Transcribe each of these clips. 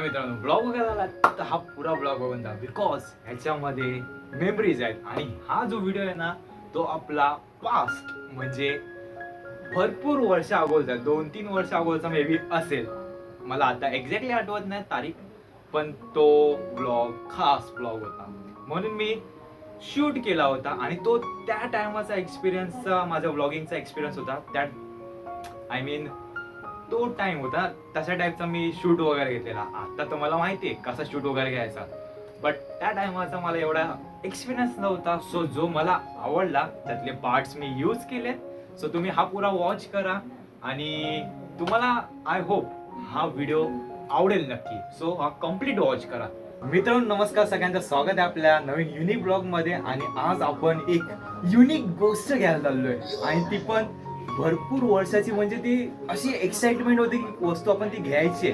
काय मित्रांनो, ब्लॉग बघायला आलात तर हा पुरा ब्लॉग बघून जा, बिकॉज ह्याच्यामध्ये मेमरीज आहेत. आणि हा जो व्हिडिओ आहे ना, तो आपला पास्ट म्हणजे भरपूर वर्ष अगोदरचा, 2-3 वर्ष अगोदरचा मे बी असेल. मला आता एक्झॅक्टली आठवत नाही तारीख, पण तो ब्लॉग खास ब्लॉग होता म्हणून मी शूट केला होता. आणि तो त्या टायमाचा एक्सपिरियन्सचा, माझा ब्लॉगिंगचा एक्सपिरियन्स होता. दॅट आय मीन तो टाइम होता, तशा टाईपचा मी शूट वगैरे घेतलेला. आता तर मला माहिती आहे कसा शूट वगैरे घ्यायचा, बट त्या टायमाचा मला एवढा एक्सपिरियन्स नव्हता. सो जो मला आवडला त्यातले पार्ट्स मी यूज केलेत. सो तुम्ही हा पुरा वॉच करा आणि तुम्हाला आय होप हा व्हिडिओ आवडेल नक्की. सो हा कम्प्लीट वॉच करा. मित्रांनो नमस्कार, सगळ्यांचं स्वागत आहे आपल्या नवीन युनिक ब्लॉग मध्ये. आणि आज आपण एक युनिक गोष्ट घ्यायला चाललोय आणि ती पण भरपूर वर्षाची. म्हणजे ती अशी एक्साइटमेंट होती की वस्तू आपण ती घ्यायची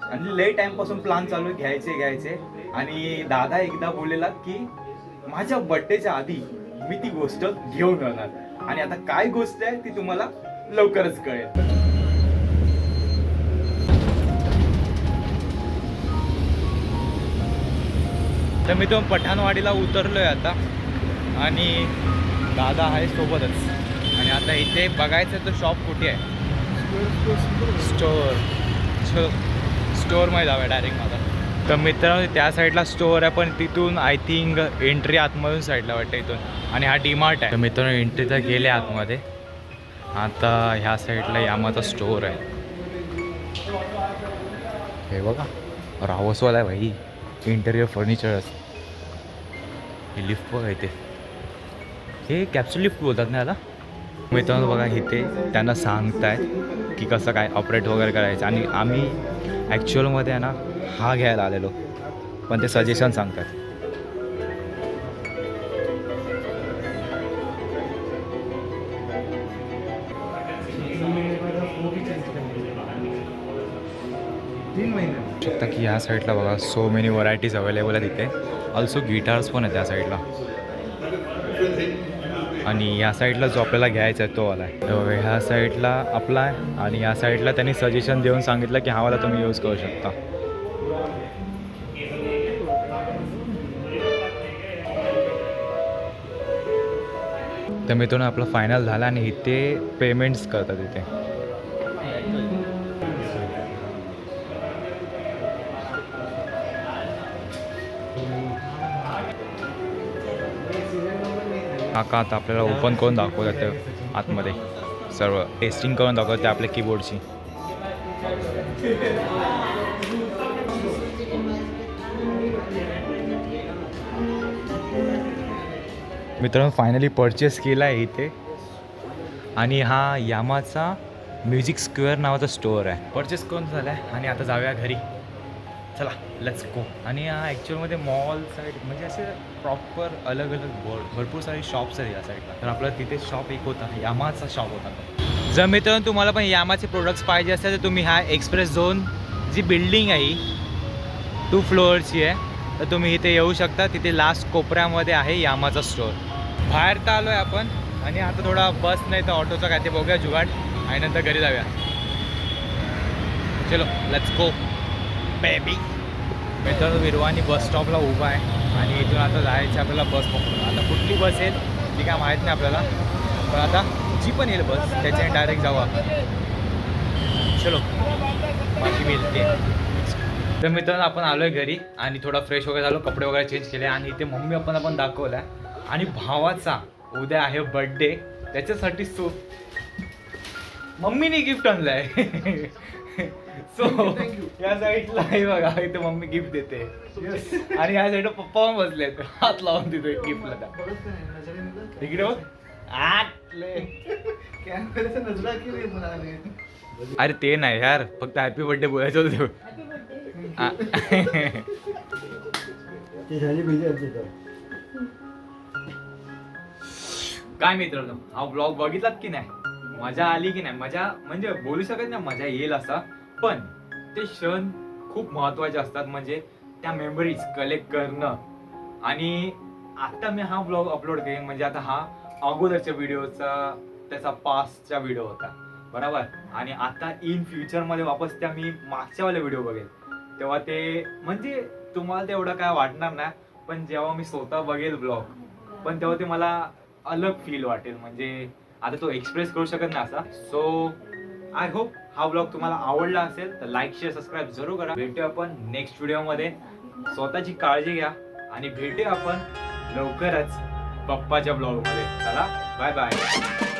आणि लय टाइम पासून प्लान चालू आहे घ्यायचे. आणि दादा एकदा बोललेला की माझ्या बर्थडेच्या आधी मी ती गोष्ट घेऊन येणार. आणि आता काय गोष्ट आहे ती तुम्हाला लवकरच कळेल. तर मी तो पठाणवाडीला उतरलोय आता आणि दादा आहे सोबतच. आणि आता इथे बघायचं तर शॉप कुठे आहे. स्टोअरमध्ये जाऊया डायरेक्ट माझा. तर मित्रांनो त्या साईडला स्टोअर आहे, पण तिथून आय थिंक एंट्री आतमधून साईडला वाटतं इथून. आणि हा डीमार्ट आहे. तर मित्रांनो एंट्री तर गेले आतमध्ये. आता ह्या साईडला यामाचा स्टोअर आहे. हे बघा रावसवाला आहे भाई, इंटेरियर फर्निचर. ही लिफ्ट बघा इथे, हे कॅप्सूल लिफ्ट बोलतात ना याला. मित्रांनो बघा इथे त्यांना सांगतायत की कसं काय ऑपरेट वगैरे करायचं. आणि आम्ही ॲक्च्युअलमध्ये आहे ना हा घ्यायला आलेलो, पण ते सजेशन सांगतात. शकता की ह्या साईडला बघा सो मेनी व्हरायटीज अवेलेबल आहेत इथे. ऑल्सो गिटार्स पण आहे त्या साईडला. आणि या साईडला जो आपल्याला घ्यायचा आहे तो वाला आहे. तर बघा ह्या साईडला आपला आहे आणि या साईडला त्यांनी सजेशन देऊन सांगितलं की हा वाला तुम्ही यूज करू शकता. तर मित्रांनो आपलं फायनल झालं आणि इथे पेमेंट्स करतात इथे. काका आता आपल्याला ओपन करून दाखवतात ते आतमध्ये सर्व टेस्टिंग करून दाखवतात आपल्या कीबोर्डची. मित्रांनो फायनली परचेस केला आहे इथे. आणि हा यामाचा म्युझिक स्क्वेअर नावाचा स्टोअर आहे. परचेस करून झाला आहे आणि आता जाऊया घरी. चला लेट्स गो. आणि ॲक्च्युअलमध्ये मॉल साईड म्हणजे असे प्रॉपर अलग भरपूर सारे शॉप्स आहेत या साईडला. तर आपला तिथे शॉप एक होता, यामाचा शॉप होता. जर मित्रांनो तुम्हाला पण यामाचे प्रोडक्ट्स पाहिजे असतील तर तुम्ही ह्या एक्सप्रेस झोन जी बिल्डिंग आहे ही 2 फ्लोअरची आहे, तर तुम्ही इथे येऊ शकता. तिथे लास्ट कोपऱ्यामध्ये आहे यामाचा स्टोअर. बाहेर तर आलो आहे आपण आणि आता थोडा बस नाही तर ऑटोचा काय ते बघूया जुगाड आणि नंतर घरी जाऊया. चलो लेट्स गो बेबी. मित्रांनो विरवानी बस स्टॉपला उभा आहे आणि इथून आता जायचं आपल्याला बस पकडून. आता कुठली बस येईल ती काय माहीत नाही आपल्याला, पण आता जी पण येईल बस त्याच्याने डायरेक्ट जाऊ आपण. चलो बाकी मिळते. तर मित्रांनो आपण आलो आहे घरी आणि थोडा फ्रेश वगैरे झालो, कपडे वगैरे चेंज केले. आणि इथे मम्मी आपण दाखवला आहे. आणि भावाचा उद्या आहे बर्थडे, त्याच्यासाठी मम्मीने गिफ्ट आणलं आहे. सो या साईडला आहे बघा, इथे मम्मी गिफ्ट देते आणि या साईडला पप्पा पण बसले आहेत, हात लावून देतोय गिफ्टला. इकडे बघ. अरे ते नाही यार, फक्त हॅपी बर्थडे बोलायचं होतं. काय मित्रांनो हा ब्लॉग बघितलात की नाही, मजा आली की नाही? मजा म्हणजे बोलू शकत नाही मजा येईल असा, पण ते क्षण खूप महत्त्वाचे असतात. म्हणजे त्या मेमरीज कलेक्ट करणं. आणि आता मी हा ब्लॉग अपलोड केला म्हणजे आता हा अगोदरच्या व्हिडिओचा त्याचा पास्टचा व्हिडिओ होता बरोबर. आणि आता इन फ्युचरमध्ये वापस त्या मी मागच्यावाले व्हिडिओ बघेल तेव्हा ते म्हणजे तुम्हाला तेवढं काय वाटणार नाही, पण जेव्हा मी स्वतः बघेल ब्लॉग पण तेव्हा ते मला अलग फील वाटेल. म्हणजे आता तो एक्सप्रेस करू शकत नाही असा. सो आय होप हा ब्लॉग तुम्हाला आवडला असेल तर लाईक शेअर सबस्क्राईब जरूर करा. भेटूया आपण नेक्स्ट व्हिडिओमध्ये. स्वतःची काळजी घ्या आणि भेटूया आपण लवकरच पप्पाच्या ब्लॉगमध्ये. चला बाय बाय.